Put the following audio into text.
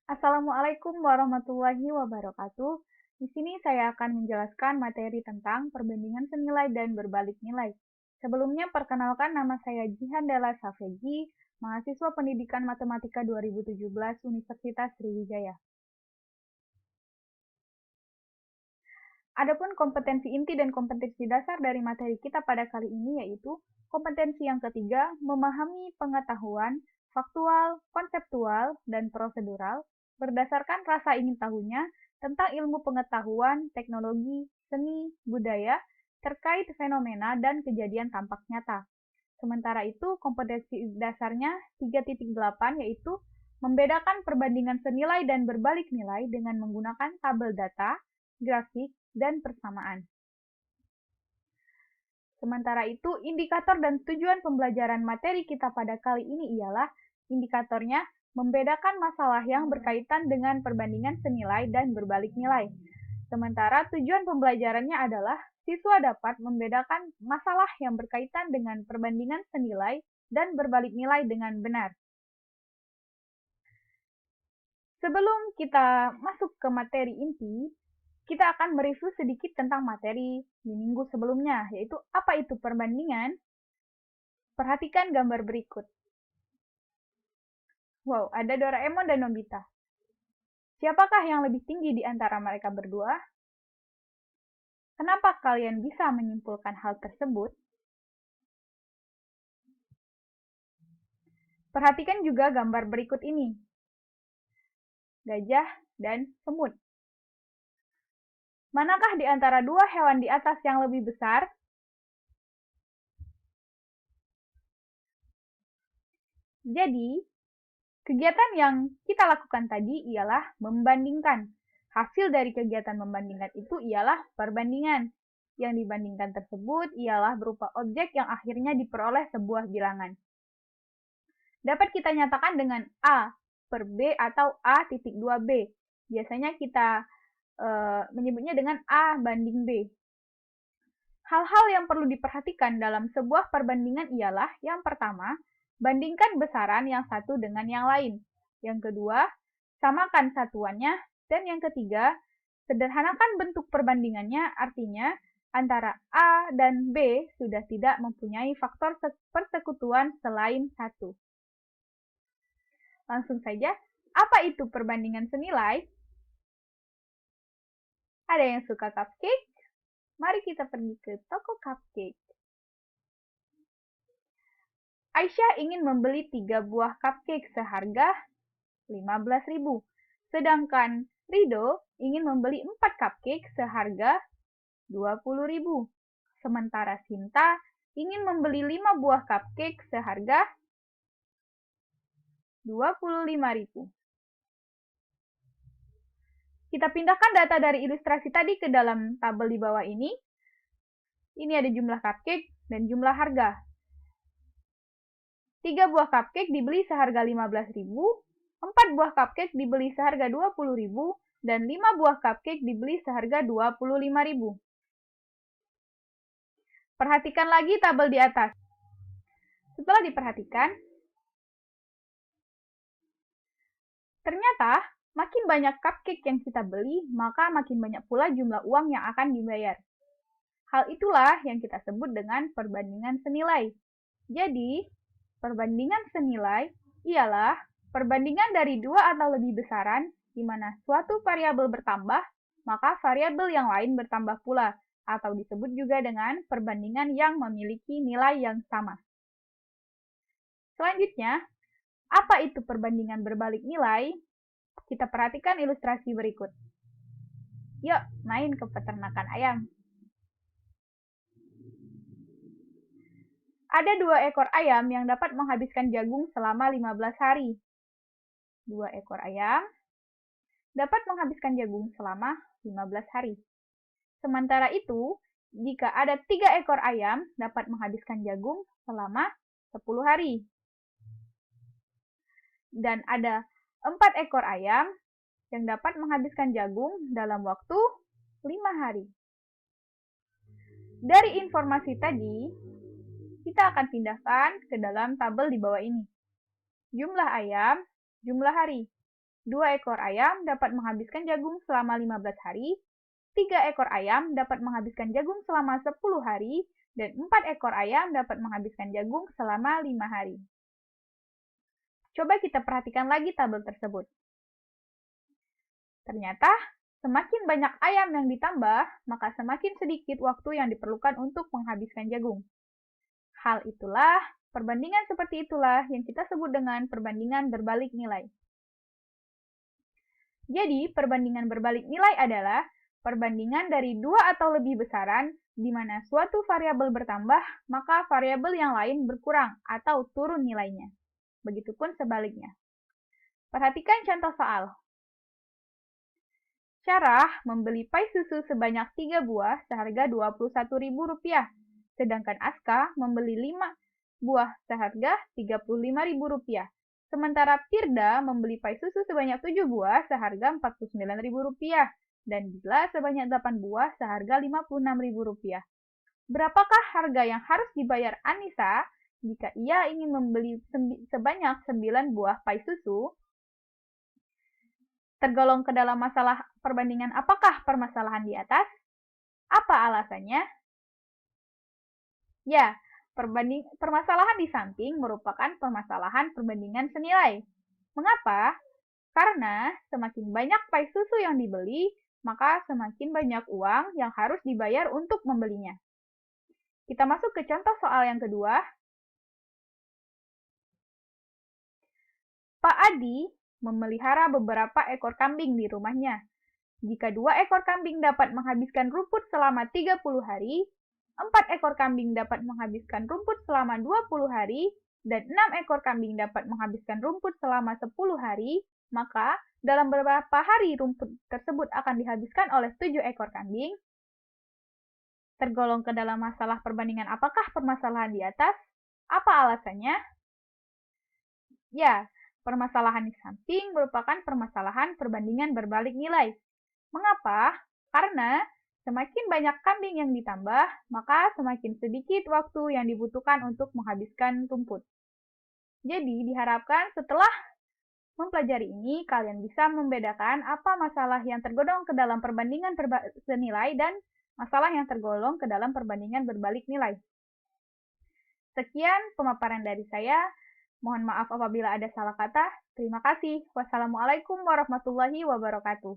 Assalamualaikum warahmatullahi wabarakatuh. Di sini saya akan menjelaskan materi tentang perbandingan senilai dan berbalik nilai. Sebelumnya, perkenalkan nama saya Jihan Della Safegi, mahasiswa Pendidikan Matematika 2017 Universitas Sriwijaya. Adapun kompetensi inti dan kompetensi dasar dari materi kita pada kali ini yaitu kompetensi yang ketiga, memahami pengetahuan, faktual, konseptual, dan prosedural berdasarkan rasa ingin tahunya tentang ilmu pengetahuan, teknologi, seni, budaya, terkait fenomena dan kejadian tampak nyata. Sementara itu, kompetensi dasarnya 3.8 yaitu membedakan perbandingan senilai dan berbalik nilai dengan menggunakan tabel data, grafik, dan persamaan. Sementara itu, indikator dan tujuan pembelajaran materi kita pada kali ini ialah indikatornya membedakan masalah yang berkaitan dengan perbandingan senilai dan berbalik nilai. Sementara tujuan pembelajarannya adalah siswa dapat membedakan masalah yang berkaitan dengan perbandingan senilai dan berbalik nilai dengan benar. Sebelum kita masuk ke materi inti, kita akan mereview sedikit tentang materi di minggu sebelumnya, yaitu apa itu perbandingan. Perhatikan gambar berikut. Wow, ada Doraemon dan Nobita. Siapakah yang lebih tinggi di antara mereka berdua? Kenapa kalian bisa menyimpulkan hal tersebut? Perhatikan juga gambar berikut ini. Gajah dan semut. Manakah di antara dua hewan di atas yang lebih besar? Jadi, kegiatan yang kita lakukan tadi ialah membandingkan. Hasil dari kegiatan membandingkan itu ialah perbandingan. Yang dibandingkan tersebut ialah berupa objek yang akhirnya diperoleh sebuah bilangan. Dapat kita nyatakan dengan A per B atau A titik 2B. Biasanya kita menyebutnya dengan A banding B. Hal-hal yang perlu diperhatikan dalam sebuah perbandingan ialah yang pertama, bandingkan besaran yang satu dengan yang lain. Yang kedua, samakan satuannya. Dan yang ketiga, sederhanakan bentuk perbandingannya, artinya antara A dan B sudah tidak mempunyai faktor persekutuan selain satu. Langsung saja, apa itu perbandingan senilai? Ada yang suka cupcake? Mari kita pergi ke toko cupcake. Aisyah ingin membeli 3 buah cupcake seharga 15.000. Sedangkan Rido ingin membeli 4 cupcake seharga 20.000. Sementara Sinta ingin membeli 5 buah cupcake seharga 25.000. Kita pindahkan data dari ilustrasi tadi ke dalam tabel di bawah ini. Ini ada jumlah cupcake dan jumlah harga. 3 buah cupcake dibeli seharga 15.000, 4 buah cupcake dibeli seharga 20.000, dan 5 buah cupcake dibeli seharga 25.000. Perhatikan lagi tabel di atas. Setelah diperhatikan, ternyata makin banyak cupcake yang kita beli, maka makin banyak pula jumlah uang yang akan dibayar. Hal itulah yang kita sebut dengan perbandingan senilai. Jadi, perbandingan senilai ialah perbandingan dari dua atau lebih besaran, di mana suatu variabel bertambah, maka variabel yang lain bertambah pula, atau disebut juga dengan perbandingan yang memiliki nilai yang sama. Selanjutnya, apa itu perbandingan berbalik nilai? Kita perhatikan ilustrasi berikut. Yuk, main ke peternakan ayam. Ada 2 ekor ayam yang dapat menghabiskan jagung selama 15 hari. 2 ekor ayam dapat menghabiskan jagung selama 15 hari. Sementara itu, jika ada 3 ekor ayam dapat menghabiskan jagung selama 10 hari. Dan ada 4 ekor ayam yang dapat menghabiskan jagung dalam waktu 5 hari. Dari informasi tadi, kita akan pindahkan ke dalam tabel di bawah ini. Jumlah ayam, jumlah hari. 2 ekor ayam dapat menghabiskan jagung selama 15 hari, 3 ekor ayam dapat menghabiskan jagung selama 10 hari, dan 4 ekor ayam dapat menghabiskan jagung selama 5 hari. Coba kita perhatikan lagi tabel tersebut. Ternyata, semakin banyak ayam yang ditambah, maka semakin sedikit waktu yang diperlukan untuk menghabiskan jagung. Hal itulah, perbandingan seperti itulah yang kita sebut dengan perbandingan berbalik nilai. Jadi, perbandingan berbalik nilai adalah perbandingan dari dua atau lebih besaran, di mana suatu variabel bertambah, maka variabel yang lain berkurang atau turun nilainya. Begitupun sebaliknya. Perhatikan contoh soal. Syarah membeli pai susu sebanyak 3 buah seharga Rp21.000, sedangkan Aska membeli 5 buah seharga Rp35.000. Sementara Firda membeli pai susu sebanyak 7 buah seharga Rp49.000 dan Dila sebanyak 8 buah seharga Rp56.000. Berapakah harga yang harus dibayar Anissa jika ia ingin membeli sebanyak 9 buah pai susu? Tergolong ke dalam masalah perbandingan apakah permasalahan di atas? Apa alasannya? Ya, permasalahan di samping merupakan permasalahan perbandingan senilai. Mengapa? Karena semakin banyak pai susu yang dibeli, maka semakin banyak uang yang harus dibayar untuk membelinya. Kita masuk ke contoh soal yang kedua. Pak Adi memelihara beberapa ekor kambing di rumahnya. Jika 2 ekor kambing dapat menghabiskan rumput selama 30 hari, 4 ekor kambing dapat menghabiskan rumput selama 20 hari, dan 6 ekor kambing dapat menghabiskan rumput selama 10 hari, maka dalam beberapa hari rumput tersebut akan dihabiskan oleh 7 ekor kambing. Tergolong ke dalam masalah perbandingan apakah permasalahan di atas? Apa alasannya? Ya, permasalahan di samping merupakan permasalahan perbandingan berbalik nilai. Mengapa? Karena semakin banyak kambing yang ditambah, maka semakin sedikit waktu yang dibutuhkan untuk menghabiskan rumput. Jadi, diharapkan setelah mempelajari ini, kalian bisa membedakan apa masalah yang tergolong ke dalam perbandingan senilai dan masalah yang tergolong ke dalam perbandingan berbalik nilai. Sekian pemaparan dari saya. Mohon maaf apabila ada salah kata. Terima kasih. Wassalamualaikum warahmatullahi wabarakatuh.